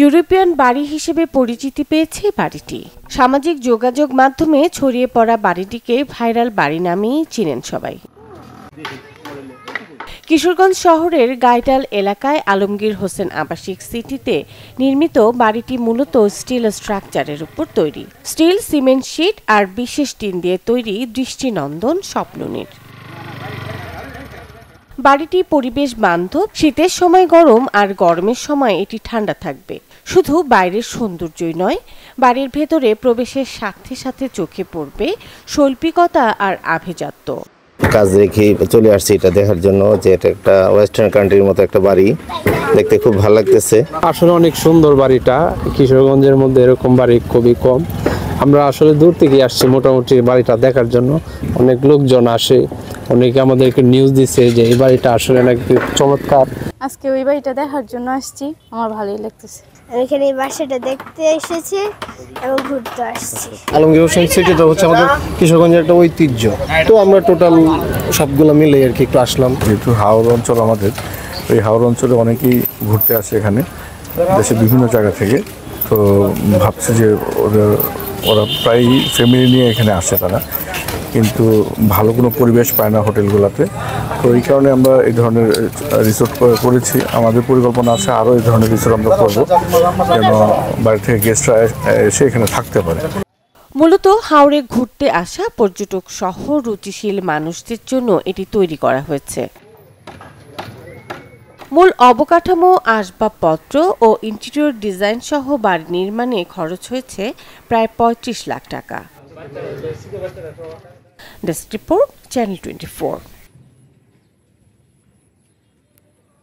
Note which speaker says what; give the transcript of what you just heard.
Speaker 1: European বাড়ি হিসেবে পরিচিতি পেয়েছে বাড়িটি। সামাজিক যোগাযোগ মাধ্যমে ছড়িয়ে পড়া বাড়িটিকে ভাইরাল বাড়ি নামেই চিনেন সবাই। কিশোরগঞ্জ শহরের গাইডাল এলাকায় আলমগীর হোসেন আবাসিক সিটিতে নির্মিত বাড়িটি মূলত স্টিল স্ট্রাকচারের উপর তৈরি। স্টিল, সিমেন্ট শিট আর বিশেষ টিন দিয়ে তৈরি দৃষ্টিনন্দন স্বপ্ননীড়। বাড়িটি পরিবেশ বান্ধব, শীতের সময় গরম আর গরমের সময় এটি ঠান্ডা থাকবে। শুধু বাইরের সৌন্দর্যই নয়, বাড়ির ভেতরে প্রবেশের সাথে সাথে চোখে পড়বে শৈল্পিকতা আর আভিজাত্য।
Speaker 2: কাজ রেখে চলে আসছি এটা দেখার জন্য, যে এটা একটা ওয়েস্টার্ন কান্ট্রির মতো একটা বাড়ি, দেখতে খুব ভালো লাগতেছে।
Speaker 3: আসলে অনেক সুন্দর বাড়িটা। কিশোরগঞ্জের মধ্যে এরকম বাড়ি খুবই কম। আমরা আসলে দূর থেকে আসছি মোটামুটি বাড়িটা দেখার জন্য। অনেক লোকজন আসে, অনেকে আমাদেরকে নিউজ দিচ্ছে যে এই বাড়িটা আসলে নাকি চমৎকার।
Speaker 4: আজকে ওই বাড়িটা দেখার জন্য আসছি, আমার ভালোই লাগতেছে।
Speaker 5: আমি এখানে এই বাসাটা দেখতে এসেছি এবং ঘুরতে আসছি।
Speaker 6: আলমগীর হোসেন সিটিটা হচ্ছে আমাদের কিশোরগঞ্জের একটা ঐতিহ্য, তো আমরা টোটাল সবগুলো মিলে আর কি একটু আসলাম।
Speaker 7: যেহেতু হাওড় অঞ্চল আমাদের, এই হাওড় অঞ্চলে অনেকেই ঘুরতে আসে এখানে দেশের বিভিন্ন জায়গা থেকে। তো ভাবছি যে ওরা প্রায় ফ্যামিলি নিয়ে এখানে আসে তারা, কিন্তু ভালো কোনো পরিবেশ পায় না হোটেলগুলোতে। তো এই কারণে আমরা এই ধরনের রিসোর্ট করেছি। আমাদের পরিকল্পনা আছে আরও এই ধরনের রিসোর্ট আমরা করবো, যেন বাইরে থেকে গেস্টরা এসে এখানে থাকতে পারে।
Speaker 1: মূলত হাওড়ে ঘুরতে আসা পর্যটক সহ রুচিশীল মানুষদের জন্য এটি তৈরি করা হয়েছে। মূল অবকাঠামো, আসবাবপত্র ও ইন্টেরিয়র ডিজাইন সহ বাড়ি নির্মাণে খরচ হয়েছে প্রায় ৩৫ লাখ টাকা। Desk report, channel 24।